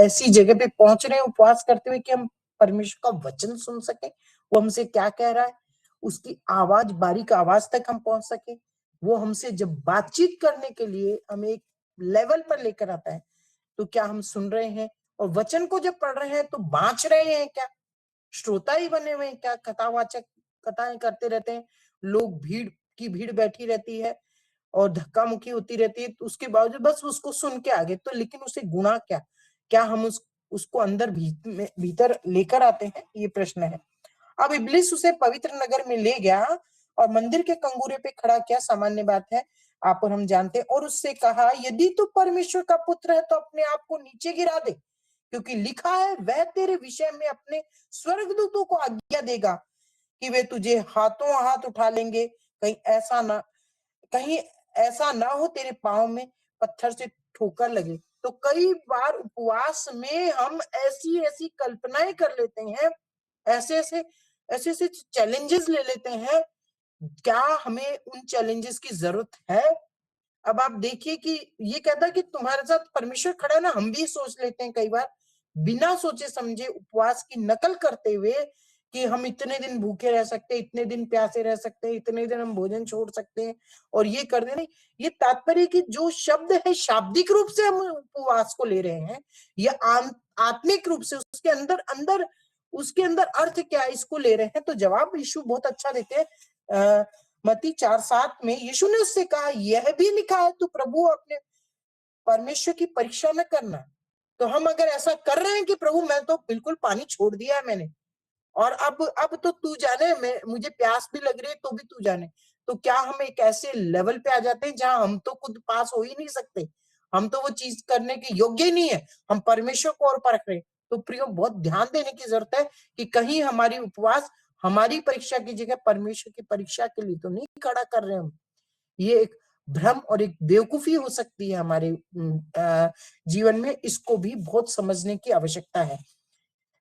ऐसी जगह पे पहुंच रहे हैं उपवास करते हुए कि हम परमेश्वर का वचन सुन सके, वो हमसे क्या कह रहा है, उसकी आवाज, बारीक आवाज तक हम पहुंच सके। वो हमसे जब बातचीत करने के लिए हमें एक लेवल पर लेकर आता है, तो क्या हम सुन रहे हैं? और वचन को जब पढ़ रहे हैं तो बांच रहे हैं क्या? श्रोता ही बने हुए हैं क्या? कथावाचक कथाएं करते रहते हैं, लोग भीड़ की भीड़ बैठी रहती है और धक्का मुक्की होती रहती है, तो उसके बावजूद बस उसको सुन के आगे, तो लेकिन उसे गुणा क्या? क्या हम उसको अंदर भीतर लेकर आते हैं? ये प्रश्न है। अब इब्लिस उसे पवित्र नगर में ले गया और मंदिर के कंगूरे पे खड़ा किया, सामान्य बात है, आप और हम जानते हैं, और उससे कहा, यदि तू परमेश्वर का पुत्र है तो अपने आप को नीचे गिरा दे, क्योंकि लिखा है, वह तेरे विषय में अपने स्वर्गदूतों को आज्ञा देगा कि वे तुझे हाथों हाथ उठा लेंगे, कहीं ऐसा ना हो तेरे पांव में पत्थर से ठोकर लगे। तो कई बार उपवास में हम ऐसी ऐसी कल्पनाएं कर लेते हैं, ऐसे ऐसे चैलेंजेस ले लेते हैं। क्या हमें उन चैलेंजेस की जरूरत है? अब आप देखिए कि ये कहता है कि तुम्हारे साथ परमेश्वर खड़ा है ना। हम भी सोच लेते हैं कई बार, बिना सोचे समझे उपवास की नकल करते हुए, कि हम इतने दिन भूखे रह सकते हैं, इतने दिन प्यासे रह सकते हैं, इतने दिन हम भोजन छोड़ सकते हैं और ये कर दे। नहीं, ये तात्पर्य कि जो शब्द है शाब्दिक रूप से हम उपवास को ले रहे हैं, या आत्मिक रूप से उसके अंदर अंदर उसके अंदर अर्थ क्या है, इसको ले रहे हैं। तो जवाब यीशु बहुत अच्छा देते हैं। मत्ती 4:7 में यीशु ने उससे कहा, यह भी लिखा है, तू प्रभु अपने परमेश्वर की परीक्षा न करना। तो हम अगर ऐसा कर रहे हैं कि प्रभु मैं तो बिल्कुल पानी छोड़ दिया है मैंने, और अब तो तू जाने, मुझे प्यास भी लग रही है तो भी तू जाने, तो क्या हम एक ऐसे लेवल पे आ जाते हैं जहां हम तो खुद पास हो ही नहीं सकते, हम तो वो चीज करने के योग्य ही नहीं है, हम परमेश्वर को और परख रहे हैं। तो प्रियो, बहुत ध्यान देने की जरूरत है कि कहीं हमारी उपवास हमारी परीक्षा की जगह परमेश्वर की परीक्षा के लिए तो नहीं खड़ा कर रहे हम। ये एक भ्रम और एक बेवकूफी हो सकती है हमारे जीवन में, इसको भी बहुत समझने की आवश्यकता है।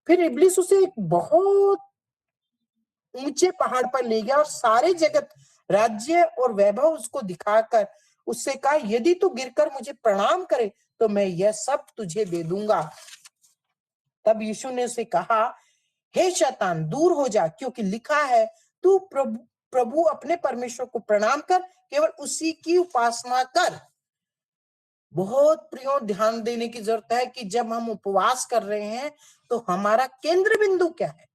फिर इब्लिस उसे एक बहुत ऊंचे पहाड़ पर ले गया और सारे जगत, राज्य और वैभव उसको दिखाकर उससे कहा, यदि तू गिरकर मुझे प्रणाम करे तो मैं यह सब तुझे दे दूंगा। तब यीशु ने उसे कहा, हे शैतान, दूर हो जा, क्योंकि लिखा है, तू प्रभु अपने परमेश्वर को प्रणाम कर, केवल उसी की उपासना कर। बहुत प्रियो, ध्यान देने की जरूरत है कि जब हम उपवास कर रहे हैं तो हमारा केंद्र बिंदु क्या है।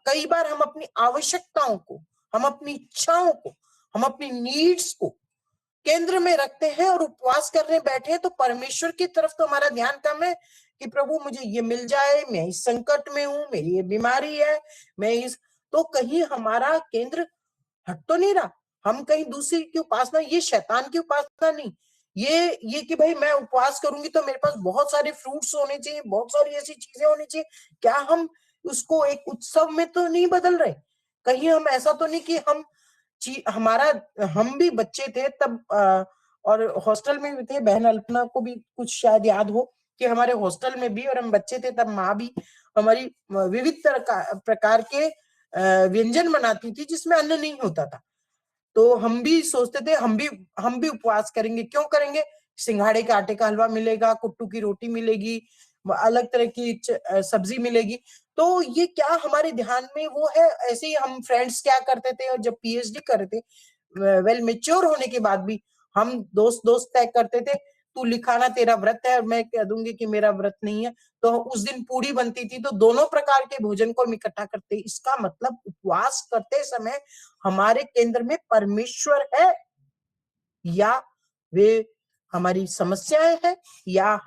कई बार हम अपनी आवश्यकताओं को, हम अपनी इच्छाओं को, हम अपनी नीड्स को केंद्र में रखते हैं और उपवास करने बैठे हैं, तो परमेश्वर की तरफ तो हमारा ध्यान कम है कि प्रभु मुझे ये मिल जाए, मैं इस संकट में हूं, मेरी ये बीमारी है, तो कहीं हमारा केंद्र हट तो नहीं रहा। हम कहीं दूसरी की उपासना, ये शैतान की उपासना नहीं, ये कि भाई मैं उपवास करूंगी तो मेरे पास बहुत सारे फ्रूट्स होने चाहिए, बहुत सारी ऐसी चीजें होनी चाहिए। क्या हम उसको एक उत्सव में तो नहीं बदल रहे? कहीं हम ऐसा तो नहीं कि हम भी बच्चे थे तब, और हॉस्टल में भी थे, बहन अल्पना को भी कुछ शायद याद हो कि हमारे हॉस्टल में भी, और हम बच्चे थे तब, माँ भी हमारी विविध प्रकार के व्यंजन बनाती थी जिसमें अन्न नहीं होता था। तो हम भी सोचते थे हम भी उपवास करेंगे। क्यों करेंगे? सिंघाड़े के आटे का हलवा मिलेगा, कुट्टू की रोटी मिलेगी, अलग तरह की सब्जी मिलेगी। तो ये क्या हमारे ध्यान में वो है? ऐसे ही हम फ्रेंड्स क्या करते थे, और जब पीएचडी कर रहे थे, वेल मेच्योर होने के बाद भी हम दोस्त तय करते थे, तू लिखाना तेरा व्रत है और मैं कह दूंगी कि मेरा व्रत नहीं है। तो उस दिन पूरी बनती थी, तो दोनों प्रकार के भोजन को हम इकट्ठा करते। इसका मतलब उपवास करते समय हमारे केंद्र में परमेश्वर है, या वे हमारी समस्याएं हैं, या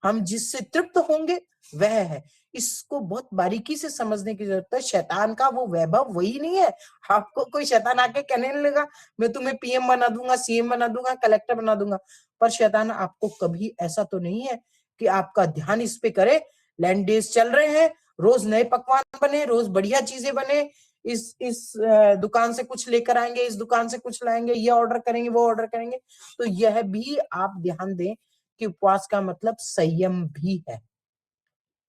हम जिससे तृप्त होंगे वह है। इसको बहुत बारीकी से समझने की जरूरत है। शैतान का वो वैभव वही नहीं है। आपको कोई शैतान आके कहने नहीं लगा, मैं तुम्हें पीएम बना दूंगा, सीएम बना दूंगा, कलेक्टर बना दूंगा। पर शैतान आपको कभी ऐसा तो नहीं है कि आपका ध्यान इस पे करे, लैंड डेज चल रहे हैं, रोज नए पकवान बने, रोज बढ़िया चीजें बने, इस दुकान से कुछ लेकर आएंगे, इस दुकान से कुछ लाएंगे, ये ऑर्डर करेंगे, वो ऑर्डर करेंगे। तो यह भी आप ध्यान दें कि उपवास का मतलब संयम भी है,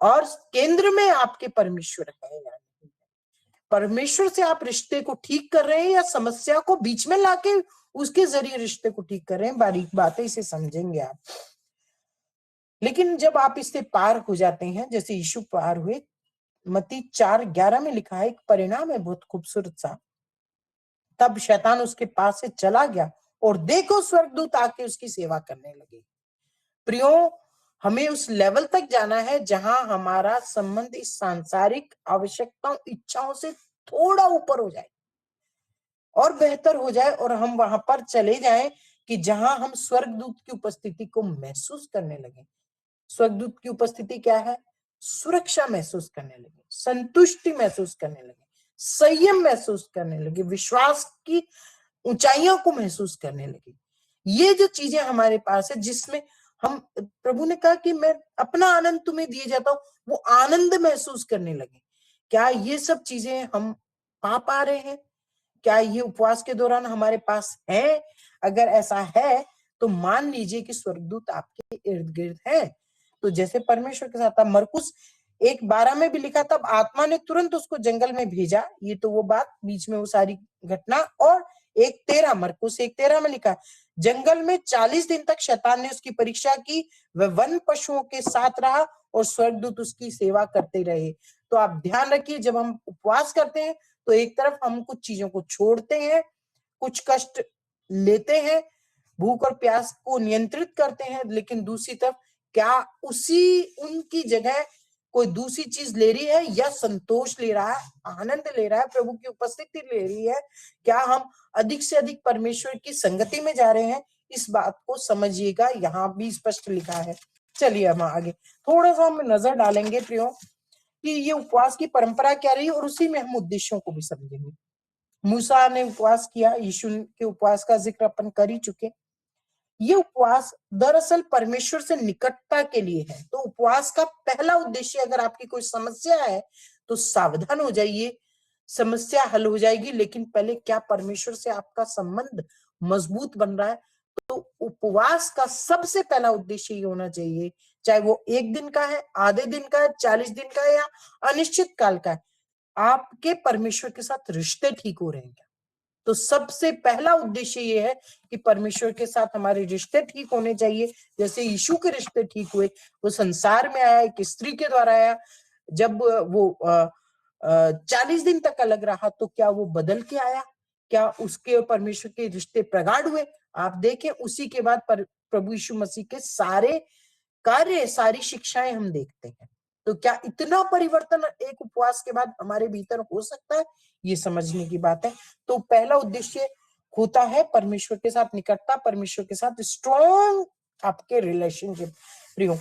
और केंद्र में आपके परमेश्वर है या नहीं। परमेश्वर से आप रिश्ते को ठीक कर रहे हैं या समस्या को बीच में लाके उसके जरिए रिश्ते को ठीक कर रहे हैं। बारीक बातें, इसे समझेंगे आप। लेकिन जब आप इससे पार हो जाते हैं, जैसे यीशु पार हुए, मत्ती 4:11 में लिखा है, एक परिणाम है बहुत खूबसूरत सा। तब शैतान उसके पास से चला गया और देखो स्वर्गदूत आके उसकी सेवा करने लगे। प्रियो, हमें उस लेवल तक जाना है जहां हमारा संबंध इस सांसारिक आवश्यकताओं, इच्छाओं से थोड़ा ऊपर हो जाए और बेहतर हो जाए, और हम वहां पर चले जाएं कि जहां हम स्वर्गदूत की उपस्थिति को महसूस करने लगे। स्वर्गदूत की उपस्थिति क्या है? सुरक्षा महसूस करने लगे, संतुष्टि महसूस करने लगे, संयम महसूस करने लगे, विश्वास की ऊंचाइयों को महसूस करने लगे। ये जो चीजें हमारे पास है, जिसमें हम, प्रभु ने कहा कि मैं अपना आनंद तुम्हें दिए जाता हूं, वो आनंद महसूस करने लगे। क्या ये सब चीजें हम पा रहे हैं? क्या ये उपवास के दौरान हमारे पास है? अगर ऐसा है तो मान लीजिए कि स्वर्गदूत आपके इर्द गिर्द है। तो जैसे परमेश्वर के साथ था, मरकुस 1:12 में भी लिखा, तब आत्मा ने तुरंत उसको जंगल में भेजा। ये तो वो बात बीच में वो सारी घटना। और 1:13, मरकुस 1:13 में लिखा, जंगल में 40 दिन तक शैतान ने उसकी परीक्षा की, वह वन पशुओं के साथ रहा और स्वर्गदूत उसकी सेवा करते रहे। तो आप ध्यान रखिए, जब हम उपवास करते हैं तो एक तरफ हम कुछ चीजों को छोड़ते हैं, कुछ कष्ट लेते हैं, भूख और प्यास को नियंत्रित करते हैं, लेकिन दूसरी तरफ क्या उनकी जगह कोई दूसरी चीज ले रही है, या संतोष ले रहा है, आनंद ले रहा है, प्रभु की उपस्थिति ले रही है? क्या हम अधिक से अधिक परमेश्वर की संगति में जा रहे हैं? इस बात को समझिएगा, यहाँ भी स्पष्ट लिखा है। चलिए हम आगे थोड़ा सा हम नजर डालेंगे प्रियो कि ये उपवास की परंपरा क्या रही, और उसी में हम उद्देश्यों को भी समझेंगे। मूसा ने उपवास किया, यीशु के उपवास का जिक्र अपन कर ही चुके। ये उपवास दरअसल परमेश्वर से निकटता के लिए है। तो उपवास का पहला उद्देश्य, अगर आपकी कोई समस्या है तो सावधान हो जाइए, समस्या हल हो जाएगी। लेकिन पहले क्या परमेश्वर से आपका संबंध मजबूत बन रहा है? तो उपवास का सबसे पहला उद्देश्य ये होना चाहिए, चाहे वो 1 दिन का है, आधे दिन का है, 40 दिन का है, या अनिश्चित काल का है, आपके परमेश्वर के साथ रिश्ते ठीक हो रहे हैं क्या? तो सबसे पहला उद्देश्य ये है कि परमेश्वर के साथ हमारे रिश्ते ठीक होने चाहिए। जैसे यीशु के रिश्ते ठीक हुए, वो संसार में आया, एक स्त्री के द्वारा आया। जब वो 40 दिन तक अलग रहा तो क्या वो बदल के आया? क्या उसके और परमेश्वर के रिश्ते प्रगाढ़ हुए? आप देखें, उसी के बाद प्रभु यीशु मसीह के सारे कार्य, सारी शिक्षाएं हम देखते हैं। तो क्या इतना परिवर्तन एक उपवास के बाद हमारे भीतर हो सकता है? ये समझने की बात है। तो पहला उद्देश्य होता है परमेश्वर के साथ निकटता, परमेश्वर के साथ स्ट्रॉन्ग आपके रिलेशनशिप। प्रियो,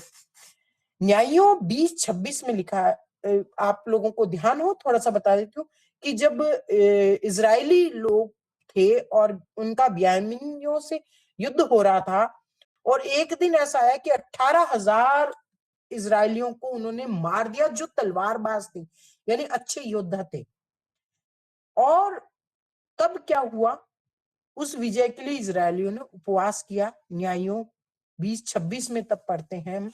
न्यायों 20:26 में लिखा है, आप लोगों को ध्यान हो, थोड़ा सा बता देती हूँ कि जब इजरायली लोग थे और उनका बियामीनियों से युद्ध हो रहा था, और एक दिन ऐसा है कि 18,000 इजरायलियों को उन्होंने मार दिया, जो तलवारबाज थे, यानी अच्छे योद्धा थे। और तब क्या हुआ? उस विजय के लिए इजरायलियों ने उपवास किया। न्यायों 20:26 में तब पढ़ते हैं हम,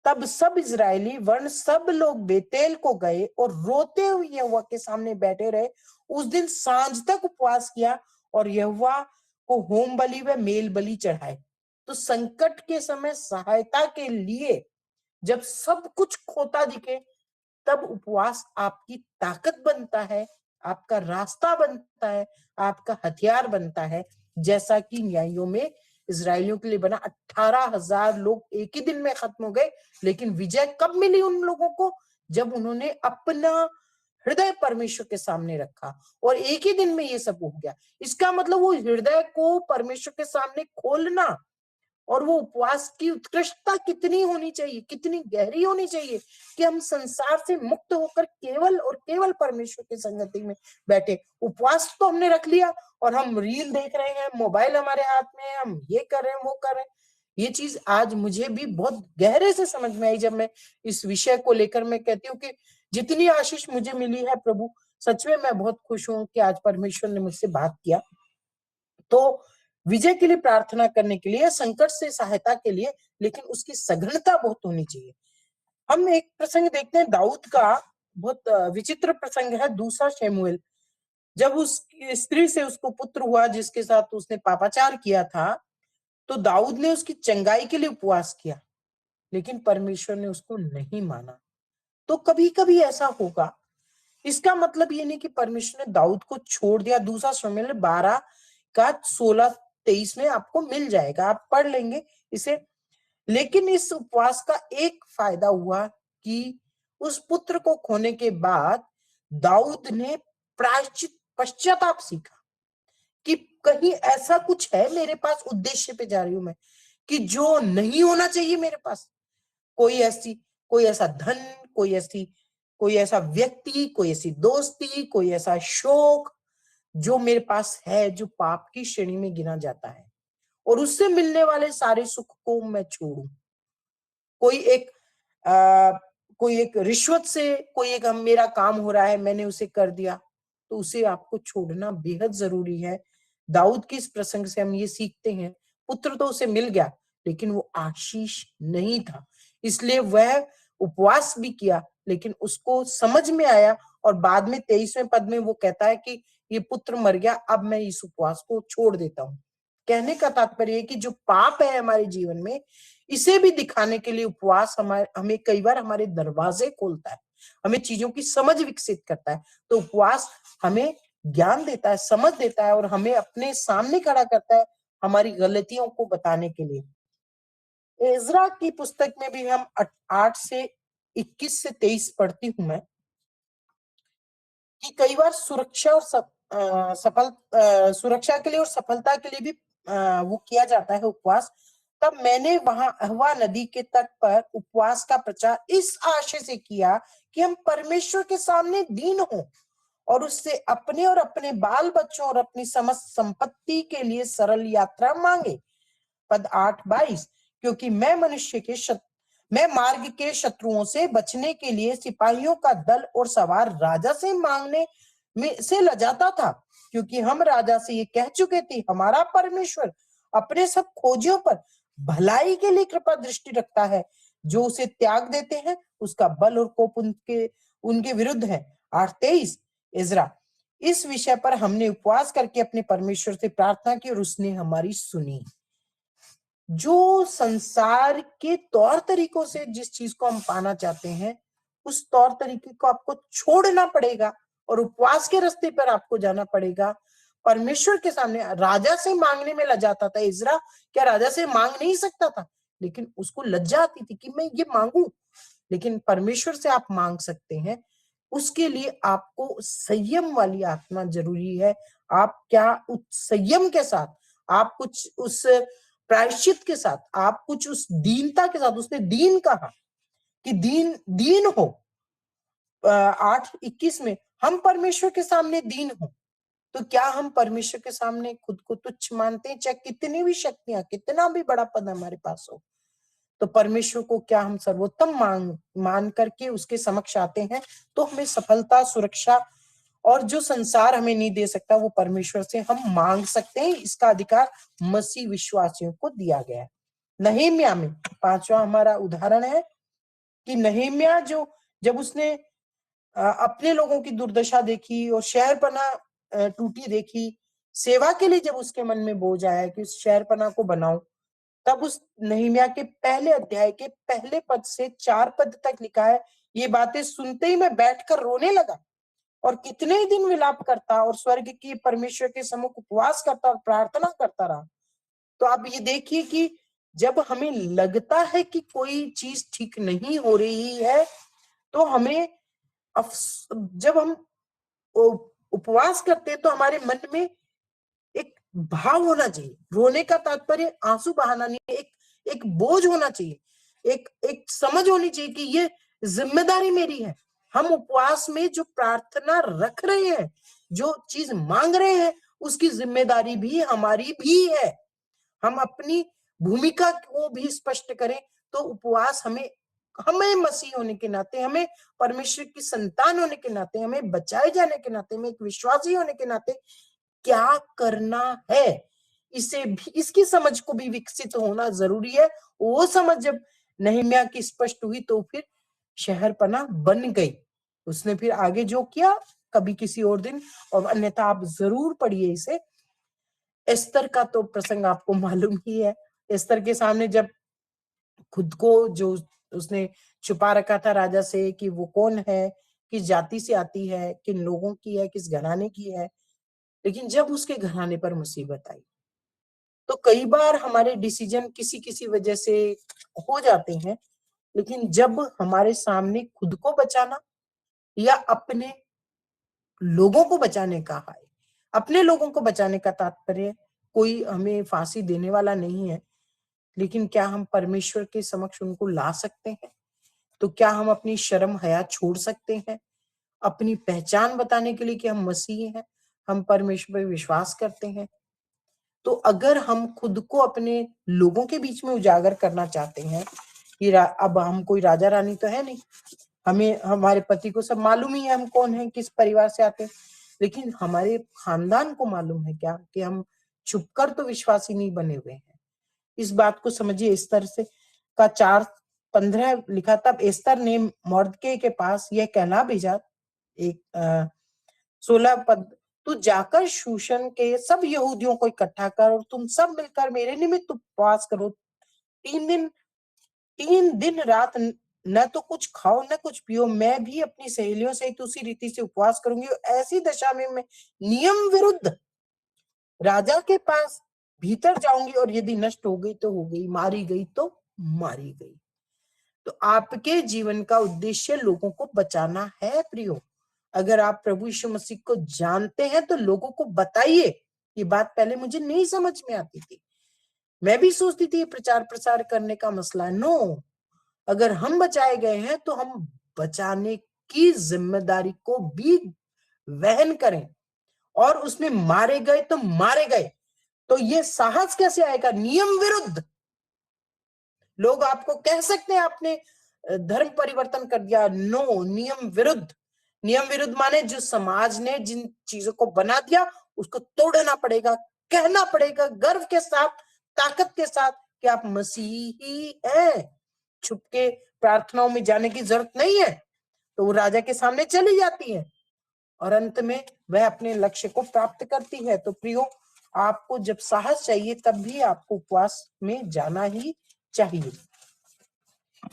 तब सब इजरायली वर्ण सब लोग बेतेल को गए और रोते हुए यहोवा के सामने बैठे रहे। उस दिन सांझ तक उपवास किया और यहोवा को होम बलि व मेल बलि चढ़ाए। तो संकट के समय सहायता के लिए जब सब कुछ खोता दिखे, तब उपवास आपकी ताकत बनता है, आपका रास्ता बनता है, आपका हथियार बनता है। जैसा कि न्यायों में इजरायलियों के लिए बना, 18,000 लोग एक ही दिन में खत्म हो गए। लेकिन विजय कब मिली उन लोगों को? जब उन्होंने अपना हृदय परमेश्वर के सामने रखा, और एक ही दिन में ये सब हो गया। इसका मतलब वो हृदय को परमेश्वर के सामने खोलना, और वो उपवास की उत्कृष्टता कितनी होनी चाहिए, कितनी गहरी होनी चाहिए कि हम संसार से मुक्त होकर केवल और केवल परमेश्वर की संगति में बैठे। उपवास तो हमने रख लिया और हम रील देख रहे हैं, मोबाइल हमारे हाथ में है, हम ये कर रहे हैं, वो कर रहे हैं। ये चीज आज मुझे भी बहुत गहरे से समझ में आई, जब मैं इस विषय को लेकर मैं कहती हूँ कि जितनी आशीष मुझे मिली है प्रभु, सच में मैं बहुत खुश हूं कि आज परमेश्वर ने मुझसे बात किया। तो विजय के लिए प्रार्थना करने के लिए, संकट से सहायता के लिए, लेकिन उसकी सघनता बहुत होनी चाहिए। हम एक प्रसंग देखते हैं दाऊद का, बहुत विचित्र प्रसंग है, 2 शमूएल। जब उस स्त्री से उसको पुत्र हुआ जिसके साथ उसने पापाचार किया था, तो दाऊद ने उसकी चंगाई के लिए उपवास किया। लेकिन परमेश्वर ने उसको नहीं माना। तो कभी कभी ऐसा होगा। इसका मतलब ये नहीं कि परमेश्वर ने दाऊद को छोड़ दिया। दूसरा शमूएल 12 का 16-23 में आपको मिल जाएगा, आप पढ़ लेंगे इसे। लेकिन इस उपवास का एक फायदा हुआ कि उस पुत्र को खोने के बाद दाऊद ने प्रायश्चित पश्चाताप सीखा कि कहीं ऐसा कुछ है मेरे पास, उद्देश्य पे जा रही हूं मैं, कि जो नहीं होना चाहिए मेरे पास। कोई ऐसा धन, कोई ऐसा व्यक्ति, कोई ऐसी दोस्ती, कोई ऐसा शौक जो मेरे पास है, जो पाप की श्रेणी में गिना जाता है, और उससे मिलने वाले सारे सुख को मैं छोड़ूं। कोई एक आ, कोई एक रिश्वत से, कोई एक मेरा काम हो रहा है, मैंने उसे कर दिया, तो उसे आपको छोड़ना बेहद जरूरी है। दाऊद की इस प्रसंग से हम ये सीखते हैं, पुत्र तो उसे मिल गया, लेकिन वो आशीष नहीं था, इसलिए वह उपवास भी किया। लेकिन उसको समझ में आया, और बाद में 23वें पद में वो कहता है कि ये पुत्र मर गया, अब मैं इस उपवास को छोड़ देता हूं। कहने का तात्पर्य है कि जो पाप है हमारे जीवन में, इसे भी दिखाने के लिए उपवास हमें कई बार हमारे दरवाजे खोलता है, हमें चीजों की समझ विकसित करता है। तो उपवास हमें ज्ञान देता है, समझ देता है, और हमें अपने सामने खड़ा करता है हमारी गलतियों को बताने के लिए। एजरा की पुस्तक में भी हम 8 से 21 से 23 पढ़ती हूं मैं, कि कई बार सुरक्षा के लिए और सफलता के लिए भी वो किया जाता है उपवास। तब मैंने वहां अहवा नदी के तट पर उपवास का प्रचार इस आशय से किया कि हम परमेश्वर के सामने दीन हों और उससे अपने और अपने बाल बच्चों और अपनी समस्त संपत्ति के लिए सरल यात्रा मांगे। पद 8-22, क्योंकि मैं मार्ग के शत्रुओं से बचने के लिए सिपाहियों का दल और सवार राजा से मांगने में से लजाता था, क्योंकि हम राजा से ये कह चुके थे, हमारा परमेश्वर अपने सब खोजियों पर भलाई के लिए कृपा दृष्टि रखता है, जो उसे त्याग देते हैं उसका बल और कोप उनके विरुद्ध है। 8:23, इजरा, इस विषय पर हमने उपवास करके अपने परमेश्वर से प्रार्थना की और उसने हमारी सुनी। जो संसार के तौर तरीकों से जिस चीज को हम पाना चाहते हैं, उस तौर तरीके को आपको छोड़ना पड़ेगा और उपवास के रास्ते पर आपको जाना पड़ेगा। परमेश्वर के सामने राजा से मांगने में लजाता था इजरा, क्या राजा से मांग नहीं सकता था? लेकिन उसको लज्जा आती थी कि मैं ये मांगू। लेकिन परमेश्वर से आप मांग सकते हैं। उसके लिए आपको संयम वाली आत्मा जरूरी है। आप क्या उस संयम के साथ, आप कुछ उस प्रायश्चित के साथ, आप कुछ उस दीनता के साथ, उसने दीन कहा कि दीन हो। 8:21 में हम परमेश्वर के सामने दीन हो। तो क्या हम परमेश्वर के सामने खुद को तुच्छ मानते हैं? चाहे कितनी भी शक्तियां, कितना भी बड़ा पद हमारे पास हो, तो परमेश्वर को क्या हम सर्वोत्तम मान करके उसके समक्ष आते हैं? तो हमें सफलता, सुरक्षा और जो संसार हमें नहीं दे सकता, वो परमेश्वर से हम मांग सकते हैं। इसका अधिकार मसीह विश्वासियों को दिया गया है। नहेम्या में 5वां हमारा उदाहरण है कि नहेम्या जब उसने अपने लोगों की दुर्दशा देखी और शहरपनाह टूटी देखी, सेवा के लिए जब उसके मन में बोझ आया कि उस शहरपनाह को बनाऊं, तब उस नहम्याह के पहले अध्याय के पहले पद से 4 पद तक लिखा है, ये बातें सुनते ही मैं बैठकर रोने लगा और कितने ही दिन विलाप करता और स्वर्ग की परमेश्वर के सम्मुख उपवास करता और प्रार्थना करता रहा। तो आप ये देखिए कि जब हमें लगता है कि कोई चीज ठीक नहीं हो रही है, तो हमें जब हम उपवास करते हैं तो हमारे मन में एक भाव होना चाहिए। रोने का तात्पर्य आंसू बहाना नहीं है, एक बोझ होना चाहिए, एक समझ होनी चाहिए कि ये जिम्मेदारी मेरी है। हम उपवास में जो प्रार्थना रख रहे हैं, जो चीज मांग रहे हैं, उसकी जिम्मेदारी भी हमारी भी है। हम अपनी भूमिका को भी स्पष्ट करें। तो उपवास हमें मसीह होने के नाते, हमें परमेश्वर की संतान होने के नाते, हमें बचाए जाने के नाते, हमें एक विश्वासी होने के नाते क्या करना है, इसे भी, इसकी समझ को भी विकसित होना जरूरी है। वो समझ जब नहम्याह की स्पष्ट हुई तो फिर शहरपनाह बन गई। उसने फिर आगे जो किया कभी किसी और दिन, और अन्यथा आप जरूर पढ़िए इसे। एस्तर का तो प्रसंग आपको मालूम ही है। एस्तर के सामने जब खुद को जो उसने छुपा रखा था राजा से कि वो कौन है, किस जाति से आती है, किन लोगों की है, किस घराने की है। लेकिन जब उसके घराने पर मुसीबत आई, तो कई बार हमारे डिसीजन किसी किसी वजह से हो जाते हैं, लेकिन जब हमारे सामने खुद को बचाना या अपने लोगों को बचाने का है, अपने लोगों को बचाने का तात्पर्य कोई हमें फांसी देने वाला नहीं है, लेकिन क्या हम परमेश्वर के समक्ष उनको ला सकते हैं? तो क्या हम अपनी शर्म हया छोड़ सकते हैं, अपनी पहचान बताने के लिए कि हम मसीही हैं, हम परमेश्वर पर विश्वास करते हैं? तो अगर हम खुद को अपने लोगों के बीच में उजागर करना चाहते हैं कि अब हम कोई राजा रानी तो है नहीं, हमें हमारे पति को सब मालूम ही है हम कौन हैं, किस परिवार से आते हैं, लेकिन हमारे खानदान को मालूम है क्या कि हम छुपकर तो विश्वासी नहीं बने हुए हैं। इस बात को समझिए। एस्तर से का 4:15 लिखा, तब एस्तर ने मोर्दके के पास यह कहना भेजा, एक 16 पद, तू जाकर शूशन के सब यहूदियों को इकट्ठा कर और तुम सब मिलकर मेरे निमित्त उपवास करो। 3 दिन 3 दिन रात न तो कुछ खाओ न कुछ पियो। मैं भी अपनी सहेलियों सहित उसी रीति से उपवास करूंगी। ऐसी दशा में मैं नियम विरुद्ध राजा के पास भीतर जाऊंगी, और यदि नष्ट हो गई तो हो गई, मारी गई तो मारी गई। तो आपके जीवन का उद्देश्य लोगों को बचाना है प्रियो। अगर आप प्रभु यीशु मसीह को जानते हैं तो लोगों को बताइए। ये बात पहले मुझे नहीं समझ में आती थी, मैं भी सोचती थी प्रचार प्रसार करने का मसला है। नो, अगर हम बचाए गए हैं तो हम बचाने की जिम्मेदारी को भी वहन करें, और उसमें मारे गए तो मारे गए। तो ये साहस कैसे आएगा? नियम विरुद्ध। लोग आपको कह सकते हैं आपने धर्म परिवर्तन कर दिया, नो, नियम विरुद्ध। नियम विरुद्ध माने जो समाज ने जिन चीजों को बना दिया उसको तोड़ना पड़ेगा, कहना पड़ेगा गर्व के साथ, ताकत के साथ कि आप मसीही हैं। छुपके प्रार्थनाओं में जाने की जरूरत नहीं है। तो वो राजा के सामने चली जाती है और अंत में वह अपने लक्ष्य को प्राप्त करती है। तो प्रियो, आपको जब साहस चाहिए तब भी आपको उपवास में जाना ही चाहिए।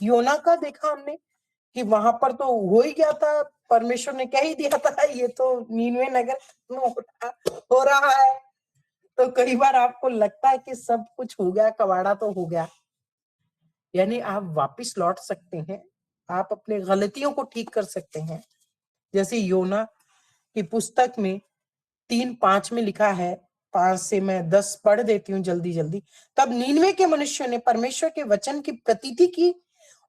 योना का देखा हमने कि वहां पर तो हो ही गया था, परमेश्वर ने कह ही दिया था ये तो नीनवे नगर में हो रहा है। तो कई बार आपको लगता है कि सब कुछ हो गया, कबाड़ा तो हो गया, यानी आप वापिस लौट सकते हैं, आप अपने गलतियों को ठीक कर सकते हैं। जैसे योना की पुस्तक में 3:5 में लिखा है, 5 से मैं 10 पढ़ देती हूँ जल्दी जल्दी। तब नीनवे के मनुष्यों ने परमेश्वर के वचन की प्रतीति की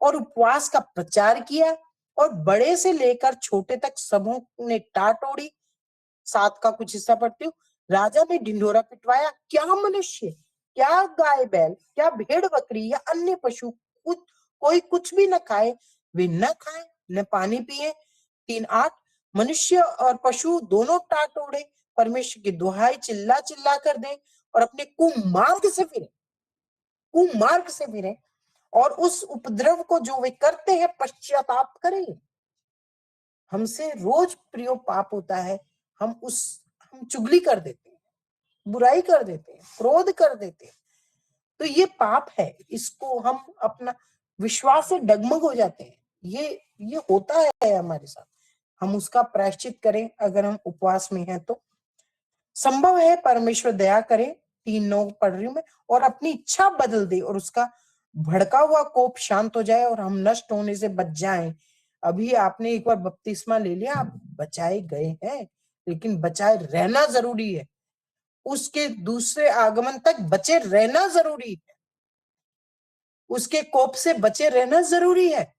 और उपवास का प्रचार किया, और बड़े से लेकर छोटे तक सबों ने टाट ओढ़ी। 7 का कुछ हिस्सा पढ़ती हूँ। राजा ने ढिंढोरा पिटवाया, क्या मनुष्य, क्या गाय बैल, क्या भेड़ बकरी या अन्य पशु कोई कुछ भी न खाए, वे न खाए न पानी पिए। 3:8, मनुष्य और पशु दोनों टाट ओढ़े, परमेश्वर की दुहाई चिल्ला चिल्ला कर दें और अपने कुमार्ग से फिरे और उस उपद्रव को जो वे करते हैं पश्चाताप करें। हमसे रोज प्रियो पाप होता है, हम चुगली कर देते हैं, बुराई कर देते हैं, क्रोध कर देते हैं। तो ये पाप है, इसको हम अपना विश्वास से डगमग हो जाते हैं। ये होता है हमारे साथ। हम उसका प्रायश्चित करें अगर हम उपवास में हैं तो। संभव है परमेश्वर दया करे, 3:9 पढ़ रही हूं मैं, और अपनी इच्छा बदल दे और उसका भड़का हुआ कोप शांत हो जाए और हम नष्ट होने से बच जाएं। अभी आपने एक बार बपतिस्मा ले लिया, आप बचाए गए हैं, लेकिन बचाए रहना जरूरी है। उसके दूसरे आगमन तक बचे रहना जरूरी है, उसके कोप से बचे रहना जरूरी है,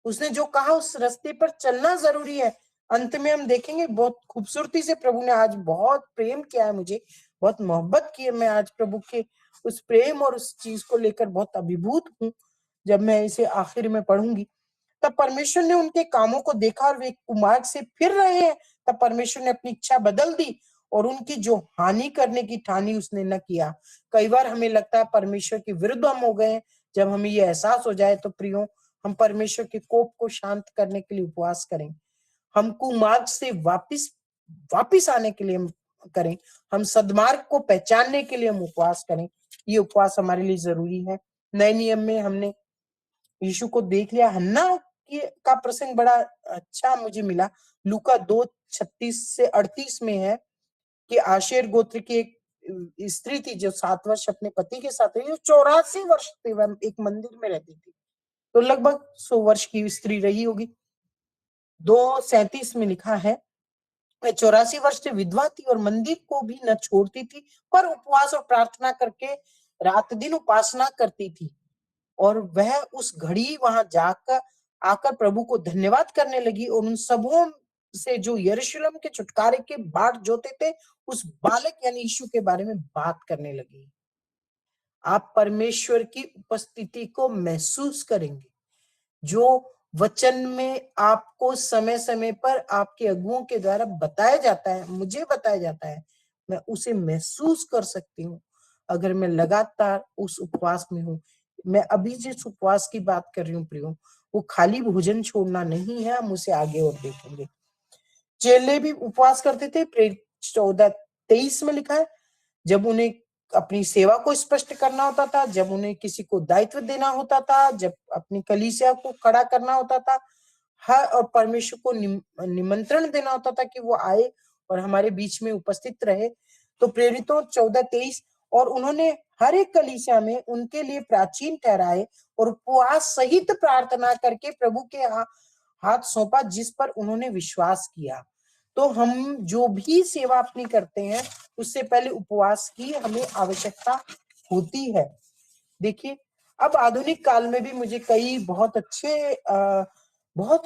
उसने जो कहा उस रास्ते पर चलना जरूरी है। अंत में हम देखेंगे बहुत खूबसूरती से प्रभु ने आज बहुत प्रेम किया है मुझे, बहुत मोहब्बत की है। मैं आज प्रभु के उस प्रेम और उस चीज को लेकर बहुत अभिभूत हूँ। जब मैं इसे आखिर में पढ़ूंगी, तब परमेश्वर ने उनके कामों को देखा और वे कुमार्ग से फिर रहे हैं। तब परमेश्वर ने अपनी इच्छा बदल दी और उनकी जो हानि करने की ठानी उसने न किया। कई बार हमें लगता है परमेश्वर के विरुद्ध हम हो गए। जब हमें ये एहसास हो जाए तो प्रियो, हम परमेश्वर के कोप को शांत करने के लिए उपवास करें। हम कुमार्ग से वापिस आने के लिए हम करें। हम सद्मार्ग को पहचानने के लिए हम उपवास करें। ये उपवास हमारे लिए जरूरी है। नए नियम में हमने यीशु को देख लिया। हन्ना का प्रसंग बड़ा अच्छा मुझे मिला। लूका 2:36 से 38 में है कि आशेर गोत्र की एक स्त्री थी जो 7 वर्ष अपने पति के साथ रही। 84 वर्ष थे, वह एक मंदिर में रहती थी, तो लगभग 100 वर्ष की स्त्री रही होगी। 2:37 में लिखा है, वह 84 वर्ष से विधवा थी और मंदिर को भी न छोड़ती थी, पर उपवास और प्रार्थना करके रात दिन उपासना करती थी। और वह उस घड़ी वहां जाकर आकर प्रभु को धन्यवाद करने लगी और उन सबों से जो यरूशलेम के छुटकारे के बाट जोते थे उस बालक यानी यीशु के बारे में बात करने लगी। आप परमेश्वर की उपस्थिति को महसूस करेंगे। जो वचन में आपको समय समय पर आपके अगुओं के द्वारा बताया जाता है, मुझे बताया जाता है, मैं उसे महसूस कर सकती हूँ अगर मैं लगातार उस उपवास में हूँ। मैं अभी जिस उपवास की बात कर रही हूँ प्रियो, वो खाली भोजन छोड़ना नहीं है, हम उसे आगे और देखेंगे। चेले भी उपवास करते थे। प्रेरित 14:23 में लिखा है, जब उन्हें अपनी सेवा को स्पष्ट करना होता था, जब उन्हें किसी को दायित्व देना होता था, जब अपनी कलीसिया को खड़ा करना होता था, हर और परमेश्वर को निमंत्रण देना होता था कि वो आए और हमारे बीच में उपस्थित रहे। तो प्रेरितों 14:23, और उन्होंने हर एक कलीसिया में उनके लिए प्राचीन ठहराए और उपवास सहित प्रार्थना करके प्रभु के हाथ सौंपा जिस पर उन्होंने विश्वास किया। तो हम जो भी सेवा अपनी करते हैं उससे पहले उपवास की हमें आवश्यकता होती है। देखिए, अब आधुनिक काल में भी मुझे कई बहुत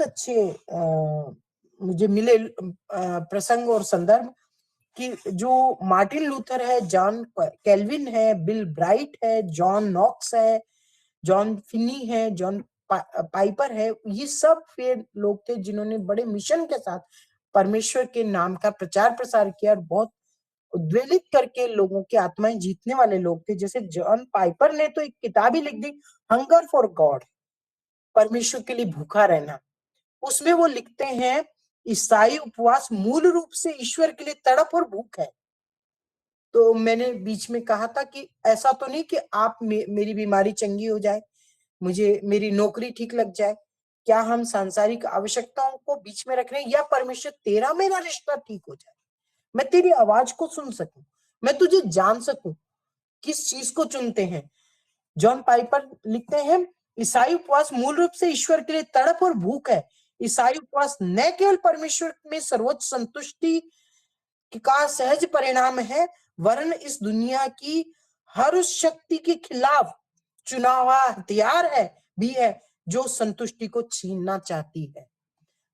अच्छे मुझे मिले प्रसंग और संदर्भ कि जो मार्टिन लूथर है, जॉन कैल्विन है, बिल ब्राइट है, जॉन नॉक्स है, जॉन फिनी है, जॉन पाइपर है, ये सब वे लोग थे जिन्होंने बड़े मिशन के साथ परमेश्वर के नाम का प्रचार प्रसार किया और बहुत उद्वेलित करके लोगों की आत्माएं जीतने वाले लोग थे। जैसे जॉन पाइपर ने तो एक किताब ही लिख दी, हंगर फॉर गॉड, परमेश्वर के लिए भूखा रहना। उसमें वो लिखते हैं, ईसाई उपवास मूल रूप से ईश्वर के लिए तड़प और भूख है। तो मैंने बीच में कहा था कि ऐसा तो नहीं कि आप मेरी बीमारी चंगी हो जाए, मुझे मेरी नौकरी ठीक लग जाए। क्या हम सांसारिक आवश्यकताओं को बीच में रख रहे हैं, या परमेश्वर तेरा मेरा रिश्ता ठीक हो जाए, मैं तेरी आवाज को सुन सकूं, मैं तुझे जान सकूं। किस चीज को चुनते हैं? जॉन पाइपर लिखते हैं, ईसाई उपवास मूल रूप से ईश्वर के लिए तड़प और भूख है। ईसाई उपवास न केवल परमेश्वर में सर्वोच्च संतुष्टि का सहज परिणाम है, वरन इस दुनिया की हर उस शक्ति के खिलाफ चुना हुआ हथियार है भी है जो संतुष्टि को छीनना चाहती है।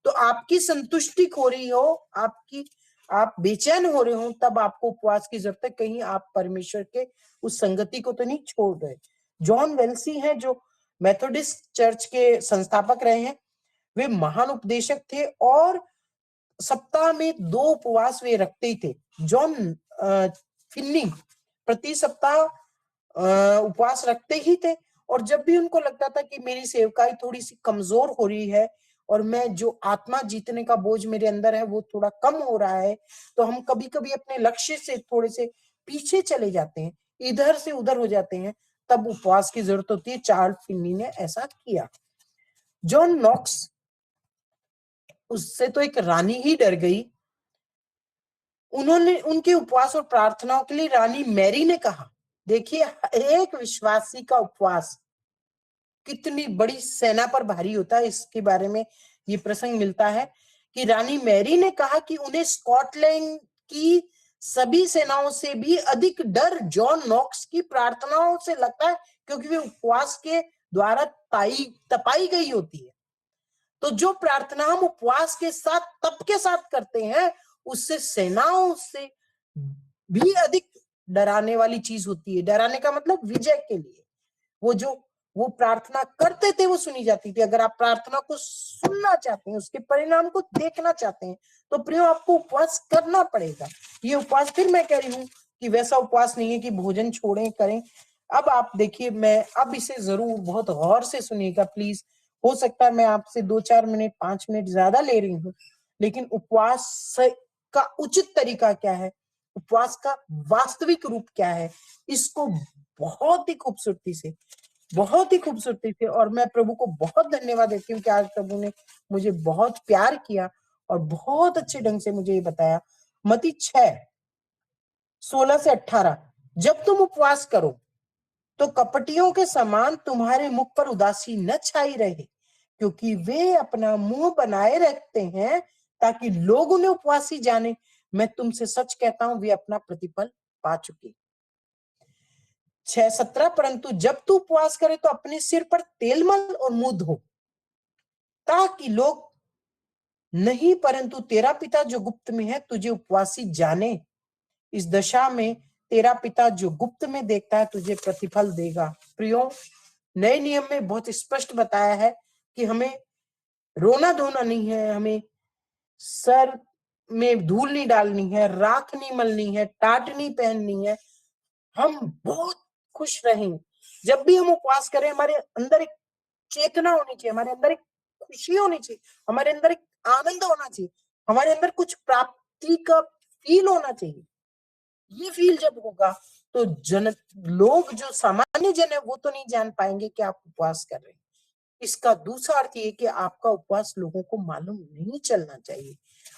तो आपकी संतुष्टि खो रही हो, आप बेचैन हो रहे हो, तब आपको उपवास की जरूरत है। कहीं आप परमेश्वर के उस संगति को तो नहीं छोड़ रहे। जॉन वेल्सी हैं जो मेथोडिस्ट चर्च के संस्थापक रहे हैं, वे महान उपदेशक थे और सप्ताह में 2 उपवास वे रखते ही थे। जॉन फिन्नी प्रति सप्ताह उपवास रखते ही थे, और जब भी उनको लगता था कि मेरी सेवकाई थोड़ी सी कमजोर हो रही है और मैं जो आत्मा जीतने का बोझ मेरे अंदर है वो थोड़ा कम हो रहा है, तो हम कभी कभी अपने लक्ष्य से थोड़े से पीछे चले जाते हैं, इधर से उधर हो जाते हैं, तब उपवास की जरूरत होती है। चार्ल्स फिन्नी ने ऐसा किया। जॉन नॉक्स, उससे तो एक रानी ही डर गई। उन्होंने उनके उपवास और प्रार्थनाओं के लिए रानी मैरी ने कहा, देखिए एक विश्वासी का उपवास कितनी बड़ी सेना पर भारी होता है। इसके बारे में ये प्रसंग मिलता है कि रानी मैरी ने कहा कि उन्हें स्कॉटलैंड की सभी सेनाओं से भी अधिक डर जॉन नॉक्स की प्रार्थनाओं से लगता है, क्योंकि वे उपवास के द्वारा तपाई गई होती है। तो जो प्रार्थना हम उपवास के साथ, तप के साथ करते हैं, उससे सेनाओं से भी अधिक डराने वाली चीज होती है। डराने का मतलब विजय के लिए। वो प्रार्थना करते थे वो सुनी जाती थी। अगर आप प्रार्थना को सुनना चाहते हैं, उसके परिणाम को देखना चाहते हैं, तो प्रियो आपको उपवास करना पड़ेगा। ये उपवास, फिर मैं कह रही हूँ कि वैसा उपवास नहीं है कि भोजन छोड़ें करें। अब आप देखिए, मैं अब इसे जरूर बहुत गौर से सुनिएगा प्लीज। हो सकता है मैं आपसे 2-4 मिनट 5 मिनट ज्यादा ले रही हूँ, लेकिन उपवास का उचित तरीका क्या है, उपवास का वास्तविक रूप क्या है, इसको बहुत ही खूबसूरती से बहुत ही खूबसूरती से, और मैं प्रभु को बहुत धन्यवाद देती हूँ कि आज प्रभु ने मुझे बहुत प्यार किया और बहुत अच्छे ढंग से मुझे ये बताया। मत्ती 6:16 से 18, जब तुम उपवास करो तो कपटियों के समान तुम्हारे मुख पर उदासी न छाई रहे, क्योंकि वे अपना मुंह बनाए रखते हैं ताकि लोग उन्हें उपवासी जाने। मैं तुमसे सच कहता हूं, वे अपना प्रतिफल पा चुके। 6:17, परंतु जब तू उपवास करे तो अपने सिर पर तेल मल और मुंह धो, ताकि लोग नहीं परंतु तेरा पिता जो गुप्त में है तुझे उपवासी जाने। इस दशा में तेरा पिता जो गुप्त में देखता है तुझे प्रतिफल देगा। प्रियो, नए नियम में बहुत स्पष्ट बताया है कि हमें रोना धोना नहीं है, हमें सर में धूल नहीं डालनी है, राख नहीं मलनी है, टाट नहीं पहननी है। हम बहुत खुश रहें। जब भी हम उपवास करें, हमारे अंदर एक चेतना होनी चाहिए, हमारे अंदर एक खुशी होनी चाहिए, हमारे अंदर एक आनंद होना चाहिए, हमारे अंदर कुछ प्राप्ति का फील होना चाहिए। ये फील जब होगा तो लोग जो सामान्य जन है वो तो नहीं जान पाएंगे कि आप उपवास कर रहे हैं। इसका दूसरा अर्थ ये कि आपका उपवास लोगों को मालूम नहीं चलना चाहिए।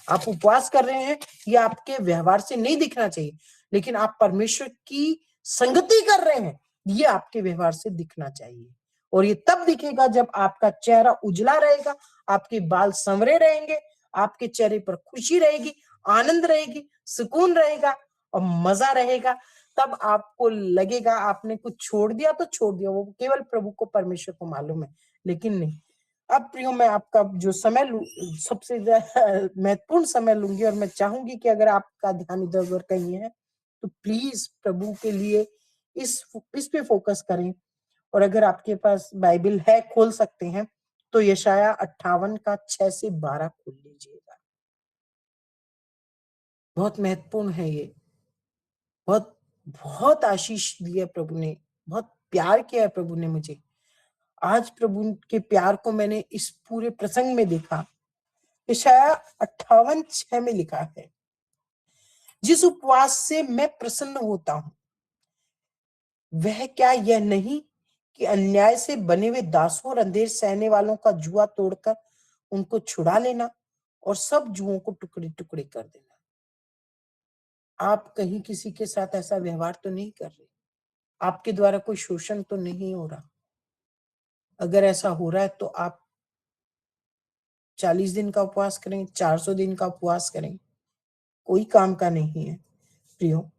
आप उपवास कर रहे हैं, ये आपके व्यवहार से नहीं दिखना चाहिए, लेकिन आप परमेश्वर की संगति कर रहे हैं, ये आपके व्यवहार से दिखना चाहिए। और ये तब दिखेगा जब आपका चेहरा उजला रहेगा, आपके बाल संवरे रहेंगे, आपके चेहरे पर खुशी रहेगी, आनंद रहेगी, सुकून रहेगा और मजा रहेगा। तब आपको लगेगा आपने कुछ छोड़ दिया तो छोड़ दिया, वो केवल प्रभु को, परमेश्वर को मालूम है, लेकिन नहीं। अब प्रियो, मैं आपका जो समय सबसे महत्वपूर्ण समय लूंगी, और मैं चाहूंगी कि अगर आपका ध्यान इधर उधर कहीं है तो प्लीज प्रभु के लिए इस पे फोकस करें। और अगर आपके पास बाइबल है, खोल सकते हैं, तो यशाया 58 का 6 से 12 खोल लीजिएगा। बहुत महत्वपूर्ण है ये। बहुत बहुत आशीष दिया प्रभु ने, बहुत प्यार किया है प्रभु ने मुझे। आज प्रभु के प्यार को मैंने इस पूरे प्रसंग में देखा। यशाया 58:6 में लिखा है, जिस उपवास से मैं प्रसन्न होता हूं, वह क्या यह नहीं कि अन्याय से बने हुए दासों और अंधेर सहने वालों का जुआ तोड़कर उनको छुड़ा लेना और सब जुओं को टुकड़े टुकड़े कर देना। आप कहीं किसी के साथ ऐसा व्यवहार तो नहीं कर रहे, आपके द्वारा कोई शोषण तो नहीं हो रहा। अगर ऐसा हो रहा है तो आप 40 दिन का उपवास करें, 400 दिन का उपवास करें, कोई काम का नहीं है। प्रियो,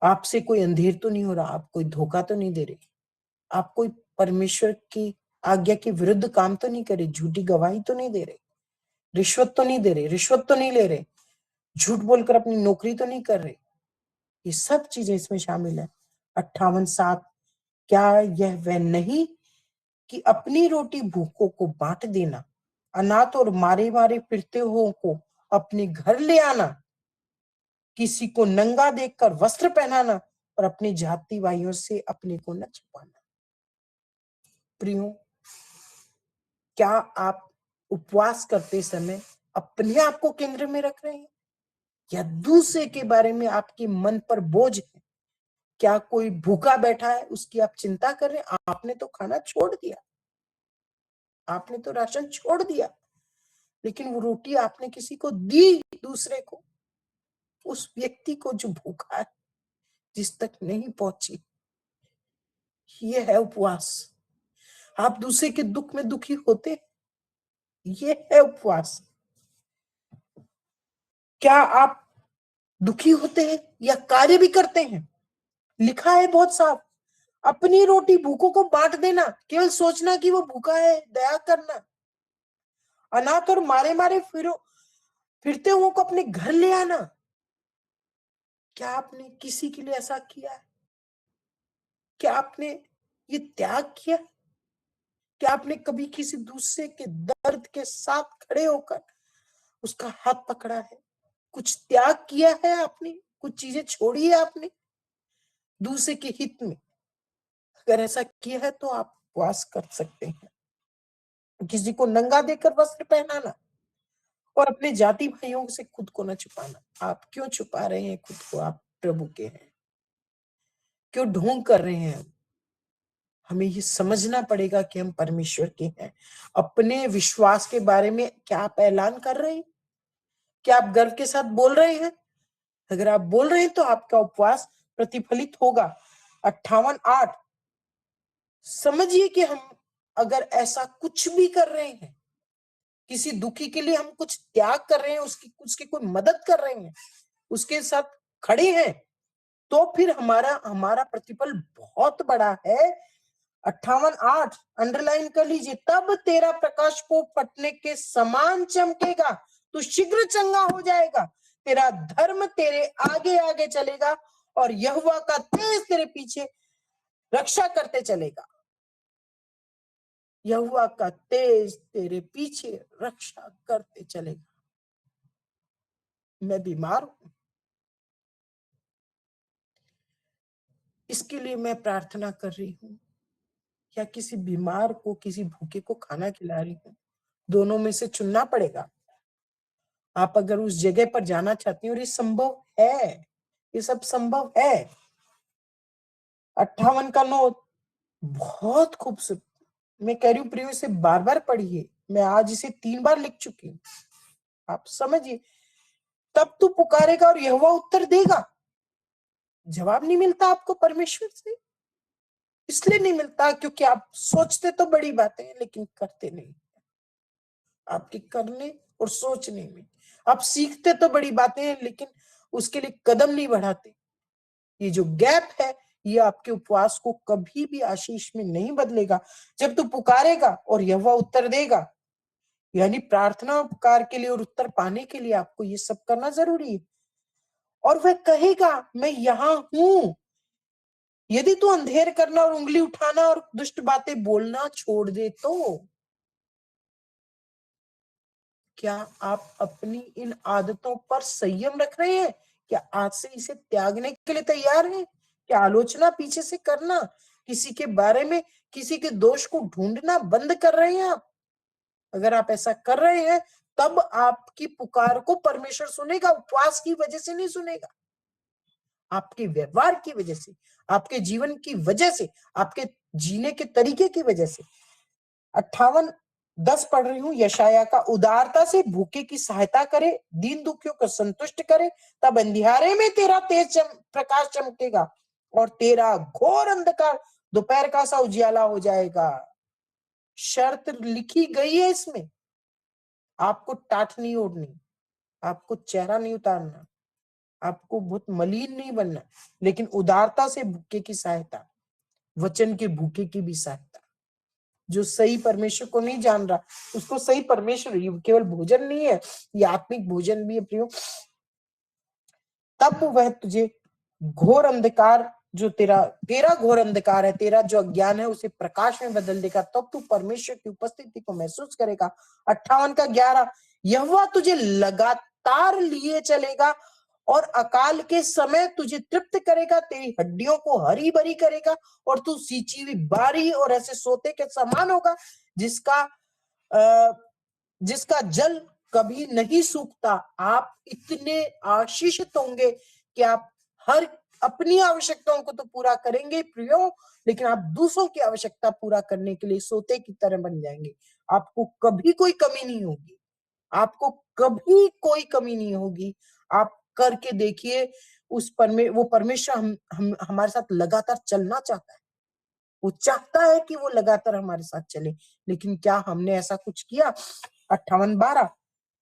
आपसे कोई अंधेर तो नहीं हो रहा, आप कोई धोखा तो नहीं दे रहे, आप कोई परमेश्वर की आज्ञा के विरुद्ध काम तो नहीं करे, झूठी गवाही तो नहीं दे रहे, रिश्वत तो नहीं दे रहे, रिश्वत तो नहीं ले रहे, झूठ बोलकर अपनी नौकरी तो नहीं कर रहे। ये सब चीजें इसमें शामिल है। 58:7, क्या यह वह नहीं कि अपनी रोटी भूखों को बांट देना, अनाथ और मारे मारे फिरते हुओं को अपने घर ले आना, किसी को नंगा देखकर वस्त्र पहनाना और अपने जाति भाइयों से अपने को न छुपाना। प्रियो, क्या आप उपवास करते समय अपने आप को केंद्र में रख रहे हैं या दूसरे के बारे में आपके मन पर बोझ है? क्या कोई भूखा बैठा है उसकी आप चिंता कर रहे हैं? आपने तो खाना छोड़ दिया, आपने तो राशन छोड़ दिया, लेकिन वो रोटी आपने किसी को दी, दूसरे को, उस व्यक्ति को जो भूखा है, जिस तक नहीं पहुंची। ये है उपवास। आप दूसरे के दुख में दुखी होते, ये है उपवास। क्या आप दुखी होते हैं या कार्य भी करते हैं? लिखा है बहुत साफ, अपनी रोटी भूखों को बांट देना, केवल सोचना कि वो भूखा है, दया करना, अनाथ और मारे मारे फिरते हुओं को अपने घर ले आना। क्या आपने किसी के लिए ऐसा किया है? क्या आपने ये त्याग किया? क्या आपने कभी किसी दूसरे के दर्द के साथ खड़े होकर उसका हाथ पकड़ा है? कुछ त्याग किया है आपने? कुछ चीजें छोड़ी है आपने दूसरे के हित में? अगर ऐसा किया है तो आप उपवास कर सकते हैं। किसी को नंगा देकर वस्त्र पहनाना और अपने जाति भाइयों से खुद को न छुपाना। आप क्यों छुपा रहे हैं खुद को? आप प्रभु के हैं, क्यों ढोंग कर रहे हैं? हमें ये समझना पड़ेगा कि हम परमेश्वर के हैं। अपने विश्वास के बारे में क्या आप ऐलान कर रहे हैं? क्या आप गर्व के साथ बोल रहे हैं? अगर आप बोल रहे हैं तो आपका उपवास प्रतिफलित होगा। 58:8 समझिए कि हम अगर ऐसा कुछ भी कर रहे हैं, किसी दुखी के लिए हम कुछ त्याग कर रहे हैं, उसकी कोई मदद कर रहे हैं, उसके साथ खड़े हैं, तो फिर हमारा हमारा प्रतिफल बहुत बड़ा है। 58:8 अंडरलाइन कर लीजिए। तब तेरा प्रकाश को फटने के समान चमकेगा, तू शीघ्र चंगा हो जाएगा, तेरा धर्म तेरे आगे आगे चलेगा और यहोवा का तेज तेरे पीछे रक्षा करते चलेगा। यहोवा का तेज तेरे पीछे रक्षा करते चलेगा। मैं बीमार हूं, इसके लिए मैं प्रार्थना कर रही हूँ, या किसी बीमार को, किसी भूखे को खाना खिला रही हूँ। दोनों में से चुनना पड़ेगा। आप अगर उस जगह पर जाना चाहती हैं, और ये संभव है, ये सब संभव है। 58 का नोट बहुत खूबसूरत। मैं कह रही हूँ प्रियो, इसे बार बार पढ़िए। मैं आज इसे 3 बार लिख चुकी हूँ। आप समझिए, तब तू पुकारेगा और यहोवा उत्तर देगा। जवाब नहीं मिलता आपको परमेश्वर से, इसलिए नहीं मिलता क्योंकि आप सोचते तो बड़ी बातें हैं लेकिन करते नहीं। आपके करने और सोचने में, आप सीखते तो बड़ी बातें हैं लेकिन उसके लिए कदम नहीं बढ़ाते। ये जो गैप है, ये आपके उपवास को कभी भी आशीष में नहीं बदलेगा। जब तू पुकारेगा और यहोवा उत्तर देगा, यानी प्रार्थना उपकार के लिए और उत्तर पाने के लिए आपको ये सब करना जरूरी है। और वह कहेगा मैं यहां हूं। यदि तू अंधेर करना और उंगली उठाना और दुष्ट बातें बोलना छोड़ दे तो क्या आप अपनी इन आदतों पर संयम रख रहे हैं? क्या आज से इसे त्यागने के लिए तैयार हैं? क्या आलोचना पीछे से करना, किसी के बारे में किसी के दोष को ढूंढना बंद कर रहे हैं आप? अगर आप ऐसा कर रहे हैं, तब आपकी पुकार को परमेश्वर सुनेगा, उपवास की वजह से नहीं सुनेगा। आपके व्यवहार की वजह से, आपके जीवन की वजह से, आपके जीने के तरीके की वजह से। 58:10 पढ़ रही हूं, यशाया का। उदारता से भूखे की सहायता करे, दीन दुखियों को संतुष्ट करे, तब अंधियारे में तेरा तेज प्रकाश चमकेगा और तेरा घोर अंधकार दोपहर का सा उजियाला हो जाएगा। शर्त लिखी गई है इसमें। आपको टाट नहीं ओढ़नी, आपको चेहरा नहीं उतारना, आपको बहुत मलिन नहीं बनना, लेकिन उदारता से भूखे की सहायता, वचन के भूखे की भी सहायता। जो सही परमेश्वर को नहीं जान रहा, उसको सही परमेश्वर, ये केवल भोजन नहीं है, ये आत्मिक भोजन भी है प्रियो। तब वह तुझे घोर अंधकार, जो तेरा तेरा घोर अंधकार है, तेरा जो अज्ञान है, उसे प्रकाश में बदल देगा। तब तू परमेश्वर की उपस्थिति को महसूस करेगा। 58:11 यहोवा तुझे लगातार लिए चलेगा और अकाल के समय तुझे तृप्त करेगा, तेरी हड्डियों को हरी भरी करेगा और तू सींची हुई बारी और ऐसे सोते के समान होगा जिसका जिसका जल कभी नहीं सूखता। आप इतने आशीषित होंगे कि आप हर अपनी आवश्यकताओं को तो पूरा करेंगे प्रियो, लेकिन आप दूसरों की आवश्यकता पूरा करने के लिए सोते की तरह बन जाएंगे। आपको कभी कोई कमी नहीं होगी, आपको कभी कोई कमी नहीं होगी। आप करके देखिए, वो परमेश्वर हम हमारे साथ लगातार चलना चाहता है। वो चाहता है कि वो लगातार हमारे साथ चले, लेकिन क्या हमने ऐसा कुछ किया? 58:12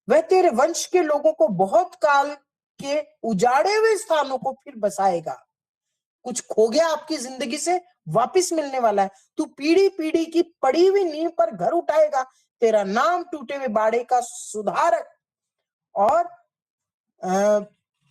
वह तेरे वंश के लोगों को बहुत काल के उजाड़े हुए स्थानों को फिर बसाएगा। कुछ खो गया आपकी जिंदगी से, वापिस मिलने वाला है। तू पीढ़ी पीढ़ी की पड़ी हुई नींव पर घर उठाएगा। तेरा नाम टूटे हुए बाड़े का सुधारक और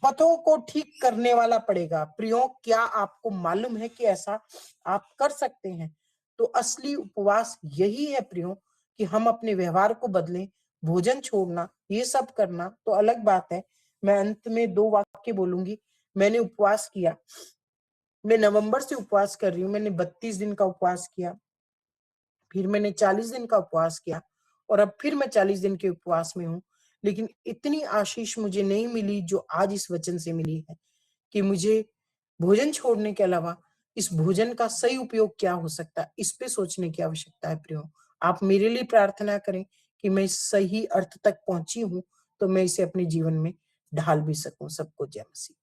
पथों को ठीक करने वाला पड़ेगा। प्रियो, क्या आपको मालूम है कि ऐसा आप कर सकते हैं? तो असली उपवास यही है प्रियो, कि हम अपने व्यवहार को बदलें। भोजन छोड़ना, ये सब करना तो अलग बात है। मैं अंत में 2 वाक्य बोलूंगी। मैंने उपवास किया, मैं नवंबर से उपवास कर रही हूँ। मैंने 32 दिन का उपवास किया, फिर मैंने 40 दिन का उपवास किया और अब फिर मैं 40 दिन के उपवास में हूँ। लेकिन इतनी आशीष मुझे नहीं मिली जो आज इस वचन से मिली है, कि मुझे भोजन छोड़ने के अलावा इस भोजन का सही उपयोग क्या हो सकता है, इस पे सोचने की आवश्यकता है प्रियो। आप मेरे लिए प्रार्थना करें कि मैं इस सही अर्थ तक पहुँची हूँ, तो मैं इसे अपने जीवन में ढाल भी सकूँ। सबको जय मसीह।